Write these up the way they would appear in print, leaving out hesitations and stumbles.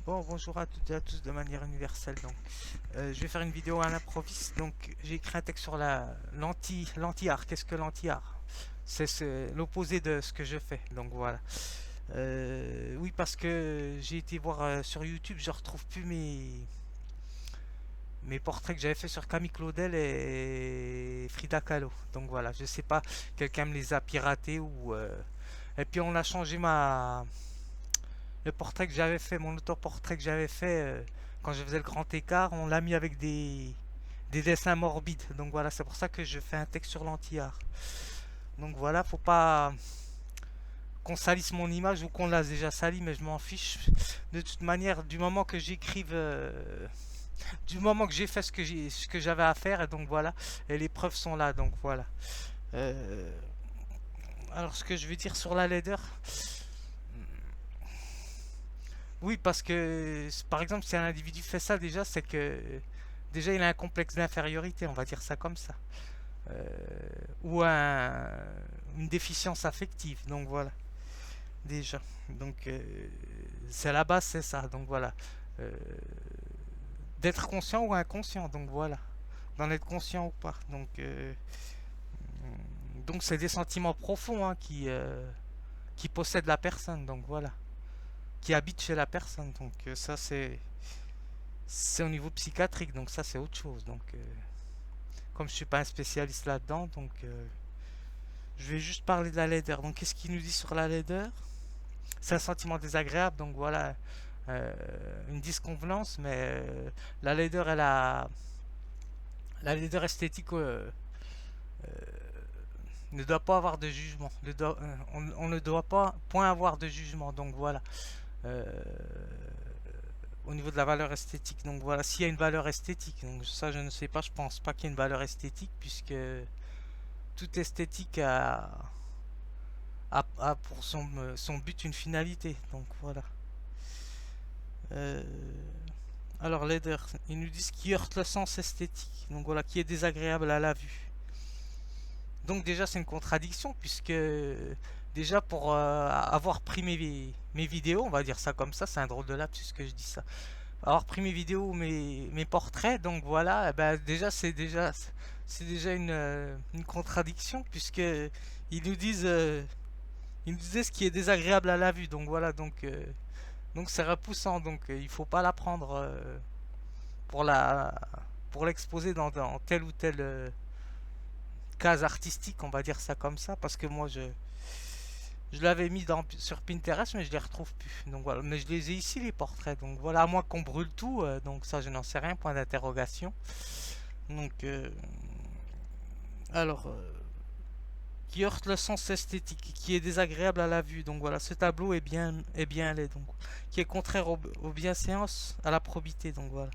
Bon, bonjour à toutes et à tous de manière universelle. Donc, je vais faire une vidéo à l'improviste. Donc, j'ai écrit un texte sur l'anti-art. Qu'est-ce que l'anti-art? C'est l'opposé de ce que je fais. Donc voilà. Oui, parce que j'ai été voir sur YouTube, je retrouve plus mes portraits que j'avais fait sur Camille Claudel et Frida Kahlo. Donc voilà, je sais pas, quelqu'un me les a piratés ou. Et puis on a changé le portrait que j'avais fait, mon autoportrait que j'avais fait quand je faisais le grand écart, on l'a mis avec des dessins morbides. Donc voilà, c'est pour ça que je fais un texte sur l'anti-art. Donc voilà, faut pas qu'on salisse mon image ou qu'on l'a déjà sali, mais je m'en fiche. De toute manière, du moment que j'écrive, du moment que j'ai fait ce que j'avais à faire, et donc voilà, et les preuves sont là, donc voilà. Euh, alors ce que je veux dire sur la laideur, oui, parce que, par exemple, si un individu fait ça, déjà, c'est que déjà il a un complexe d'infériorité, on va dire ça comme ça. Euh, ou une déficience affective, donc voilà, déjà. Donc, c'est à la base, c'est ça, donc voilà. Euh, D'être conscient ou inconscient, donc voilà. D'en être conscient ou pas. Donc c'est des sentiments profonds hein, qui possèdent la personne, donc voilà. Qui habitent chez la personne, donc ça c'est au niveau psychiatrique, donc ça c'est autre chose. Donc, comme je suis pas un spécialiste là-dedans, donc je vais juste parler de la laideur. Donc, qu'est-ce qu'il nous dit sur la laideur? C'est un sentiment désagréable, donc voilà, euh, une disconvenance, mais la laideur, la laideur esthétique ne doit pas avoir de jugement. On ne doit pas point avoir de jugement, donc voilà. Euh, Au niveau de la valeur esthétique, donc voilà, s'il y a une valeur esthétique, donc ça je ne sais pas, je pense pas qu'il y ait une valeur esthétique puisque toute esthétique a pour son but une finalité. Donc voilà. Euh, alors laideur, ils nous disent qui heurte le sens esthétique. Donc voilà, qui est désagréable à la vue. Donc déjà c'est une contradiction puisque déjà pour avoir pris mes vidéos, on va dire ça comme ça, c'est un drôle de lapsus que je dis ça. Avoir pris mes vidéos, mes portraits, donc voilà, eh ben c'est déjà une contradiction puisque ils nous disent ils nous disaient ce qui est désagréable à la vue, donc voilà, donc c'est repoussant, donc il faut pas la prendre pour la pour l'exposer dans telle ou telle case artistique, on va dire ça comme ça, parce que moi je l'avais mis sur Pinterest, mais je les retrouve plus. Donc voilà, mais je les ai ici les portraits, donc voilà, à moins qu'on brûle tout, donc ça je n'en sais rien, point d'interrogation. Donc alors qui heurte le sens esthétique, qui est désagréable à la vue. Donc voilà, ce tableau est bien laid, donc qui est contraire aux bienséances, à la probité. Donc voilà.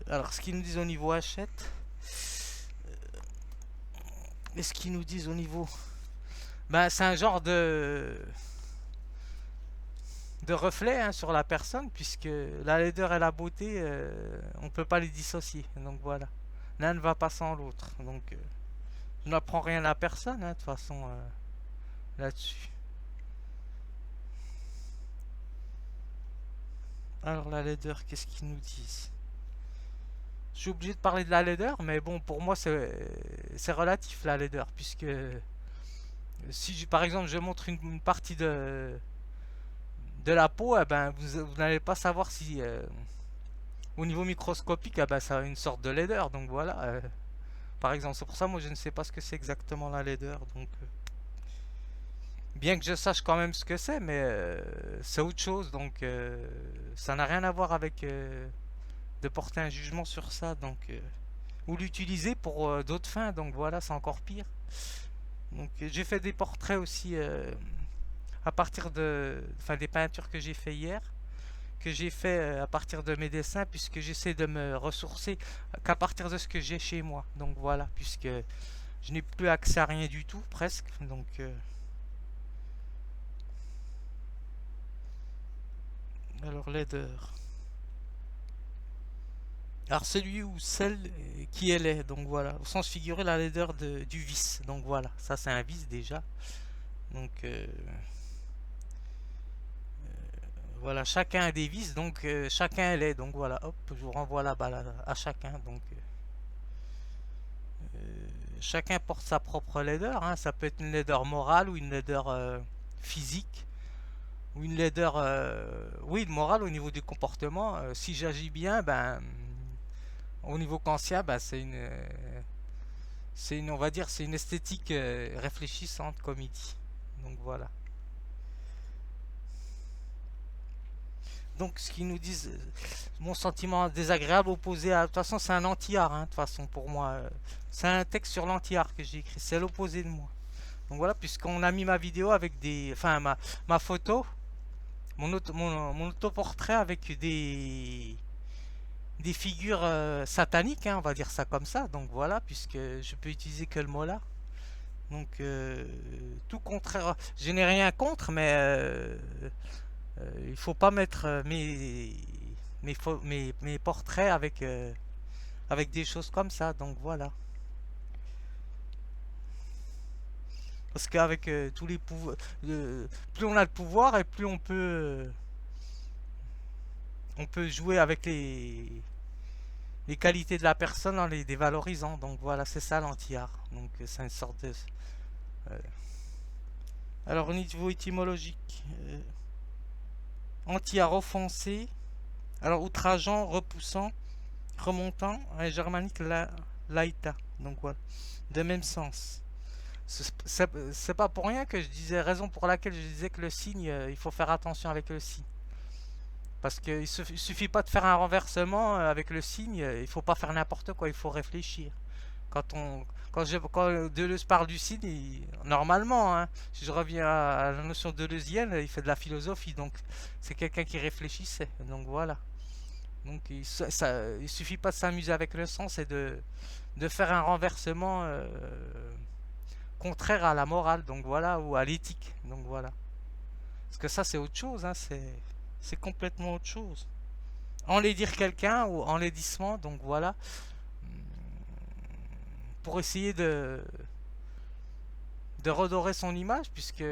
Alors ce qu'ils nous disent au niveau hachette, et ce qu'ils nous disent au niveau, ben c'est un genre de reflet hein, sur la personne, puisque la laideur et la beauté, on peut pas les dissocier. Donc voilà, l'un ne va pas sans l'autre. Donc je n'apprends rien à personne hein, de toute façon là-dessus. Alors la laideur, qu'est-ce qu'ils nous disent? Je suis obligé de parler de la laideur, mais bon, pour moi, c'est relatif la laideur, puisque si par exemple je montre une partie de la peau, eh ben, vous n'allez pas savoir si au niveau microscopique, eh ben, ça a une sorte de laideur. Donc voilà, par exemple, c'est pour ça moi je ne sais pas ce que c'est exactement la laideur. Donc bien que je sache quand même ce que c'est, mais c'est autre chose. Donc ça n'a rien à voir avec de porter un jugement sur ça. Donc ou l'utiliser pour d'autres fins. Donc voilà, c'est encore pire. Donc j'ai fait des portraits aussi à partir enfin des peintures que j'ai fait hier, que j'ai fait à partir de mes dessins, puisque j'essaie de me ressourcer qu'à partir de ce que j'ai chez moi. Donc voilà, puisque je n'ai plus accès à rien du tout, presque. Donc alors laideur. Alors celui ou celle qui elle est, donc voilà, au sens figuré la laideur du vice, donc voilà, ça c'est un vice déjà, donc voilà, chacun a des vices, donc chacun l'est. Donc voilà, hop, je vous renvoie la balle à chacun. Donc chacun porte sa propre laideur, hein. Ça peut être une laideur morale ou une laideur physique. Ou une laideur, oui, morale au niveau du comportement. Si j'agis bien, ben, au niveau conscient, ben, on va dire, c'est une esthétique réfléchissante, comme il dit. Donc voilà. Donc ce qu'ils nous disent, mon sentiment désagréable opposé à... De toute façon, c'est un anti-art, hein, de toute façon, pour moi. C'est un texte sur l'anti-art que j'ai écrit, c'est l'opposé de moi. Donc voilà, puisqu'on a mis ma vidéo avec des... Enfin, ma photo, mon autoportrait avec des figures sataniques, hein, on va dire ça comme ça. Donc voilà, puisque je peux utiliser que le mot là. Donc tout contraire, je n'ai rien contre, mais il faut pas mettre mes portraits avec des choses comme ça. Donc voilà. Parce qu'avec tous les pouvoirs, plus on a de pouvoir et plus on peut jouer avec les qualités de la personne en les dévalorisant. Donc voilà, c'est ça l'anti-art. Donc c'est une sorte de... euh, Alors au niveau étymologique, anti-art offensé, alors outrageant, repoussant, remontant, et germanique laïta. Donc voilà, de même sens. C'est pas pour rien que je disais, raison pour laquelle je disais que le signe, il faut faire attention avec le signe. Parce qu'il suffit pas de faire un renversement avec le signe, il faut pas faire n'importe quoi, il faut réfléchir. Quand Deleuze parle du signe, normalement, hein, si je reviens à la notion deleuzienne, il fait de la philosophie, donc c'est quelqu'un qui réfléchissait. Donc voilà. Donc il suffit pas de s'amuser avec le sens et de faire un renversement contraire à la morale, donc voilà, ou à l'éthique, donc voilà. Parce que ça c'est autre chose, hein, c'est complètement autre chose. Enlaidir quelqu'un ou enlaidissement, donc voilà, pour essayer de redorer son image, puisque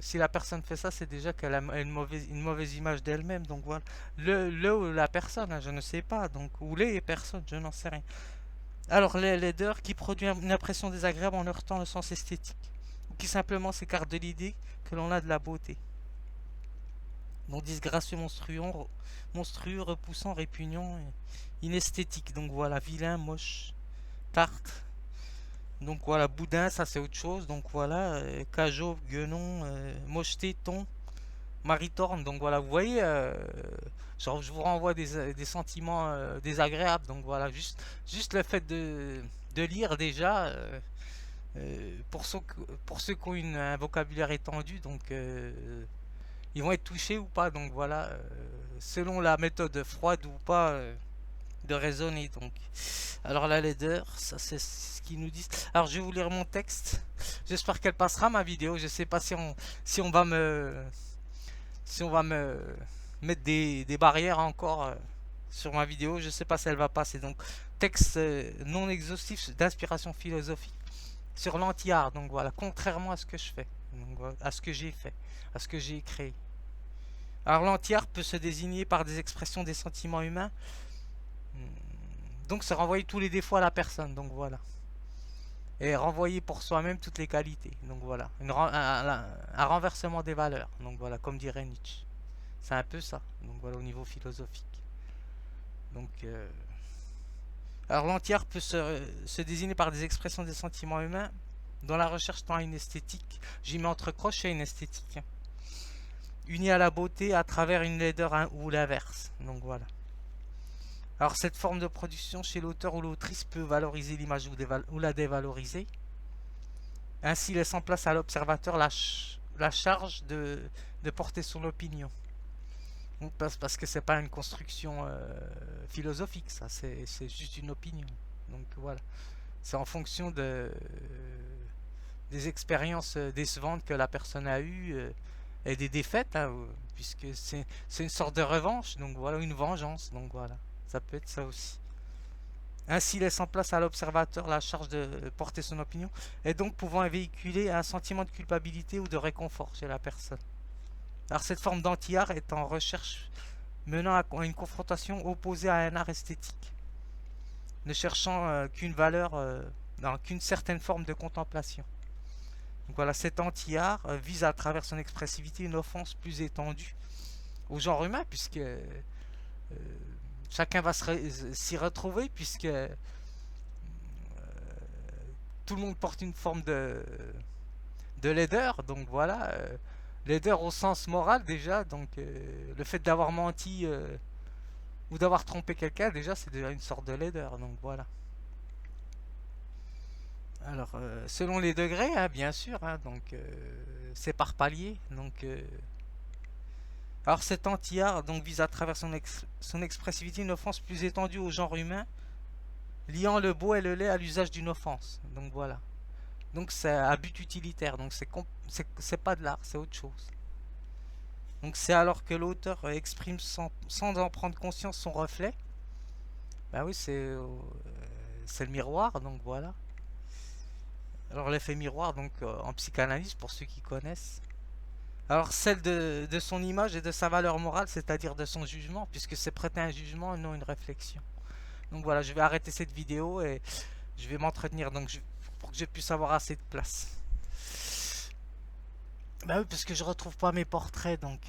si la personne fait ça, c'est déjà qu'elle a une mauvaise image d'elle-même, donc voilà. Le ou la personne, hein, je ne sais pas, donc, ou les personnes, je n'en sais rien. Alors, les laideurs qui produit une impression désagréable en heurtant le sens esthétique, ou qui simplement s'écarte de l'idée que l'on a de la beauté. Donc, disgracieux, monstrueux, repoussant, répugnant, inesthétique, donc voilà, vilain, moche, tarte. Donc voilà, boudin, ça c'est autre chose. Donc voilà, cajot, guenon, mocheté, ton, maritorne. Donc voilà, vous voyez, genre je vous renvoie des sentiments désagréables. Donc voilà, juste le fait de lire déjà, pour ceux qui ont un vocabulaire étendu, donc ils vont être touchés ou pas. Donc voilà, selon la méthode froide ou pas. De raisonner donc. Alors la laideur, ça c'est ce qu'ils nous disent. Alors je vais vous lire mon texte. J'espère qu'elle passera ma vidéo. Je sais pas si on va me mettre des barrières encore sur ma vidéo. Je sais pas si elle va passer. Donc texte non exhaustif d'inspiration philosophique sur l'anti-art. Donc voilà, contrairement à ce que je fais, donc, voilà, à ce que j'ai fait, à ce que j'ai créé. Alors l'anti-art peut se désigner par des expressions des sentiments humains. Donc c'est renvoyer tous les défauts à la personne, donc voilà. Et renvoyer pour soi-même toutes les qualités, donc voilà. Un renversement des valeurs, donc voilà, comme dirait Nietzsche. C'est un peu ça, donc voilà, au niveau philosophique. Donc, alors l'anti-art peut se désigner par des expressions des sentiments humains dont la recherche tend à une esthétique. J'y mets entre crochets une esthétique. Unie à la beauté à travers une laideur ou l'inverse, donc voilà. Alors cette forme de production chez l'auteur ou l'autrice peut valoriser l'image ou la dévaloriser, ainsi laissant place à l'observateur la charge de porter son opinion. Donc, parce que c'est pas une construction philosophique, ça, c'est juste une opinion. Donc voilà, c'est en fonction des expériences décevantes que la personne a eues et des défaites, hein, puisque c'est une sorte de revanche, donc voilà, une vengeance, donc voilà. Ça peut être ça aussi. Ainsi laissant place à l'observateur la charge de porter son opinion et donc pouvant véhiculer un sentiment de culpabilité ou de réconfort chez la personne. Alors cette forme d'anti-art est en recherche menant à une confrontation opposée à un art esthétique, ne cherchant qu'une valeur, non, qu'une certaine forme de contemplation. Donc voilà, cet anti-art vise à travers son expressivité une offense plus étendue au genre humain, puisque chacun va s'y retrouver, puisque tout le monde porte une forme de laideur. Donc voilà, laideur au sens moral déjà. Donc le fait d'avoir menti ou d'avoir trompé quelqu'un, déjà c'est déjà une sorte de laideur. Donc voilà. Alors selon les degrés, hein, bien sûr, hein, donc c'est par palier. Donc alors cet anti-art donc vise à travers son expressivité une offense plus étendue au genre humain, liant le beau et le laid à l'usage d'une offense. Donc voilà. Donc c'est à but utilitaire. Donc c'est pas de l'art, c'est autre chose. Donc c'est alors que l'auteur exprime sans en prendre conscience son reflet. Bah oui, c'est le miroir, donc voilà. Alors l'effet miroir, donc en psychanalyse, pour ceux qui connaissent. Alors celle de son image et de sa valeur morale, c'est-à-dire de son jugement, puisque c'est prêter un jugement et non une réflexion. Donc voilà, je vais arrêter cette vidéo et je vais m'entretenir donc pour que je puisse avoir assez de place. Bah oui, parce que je retrouve pas mes portraits, donc...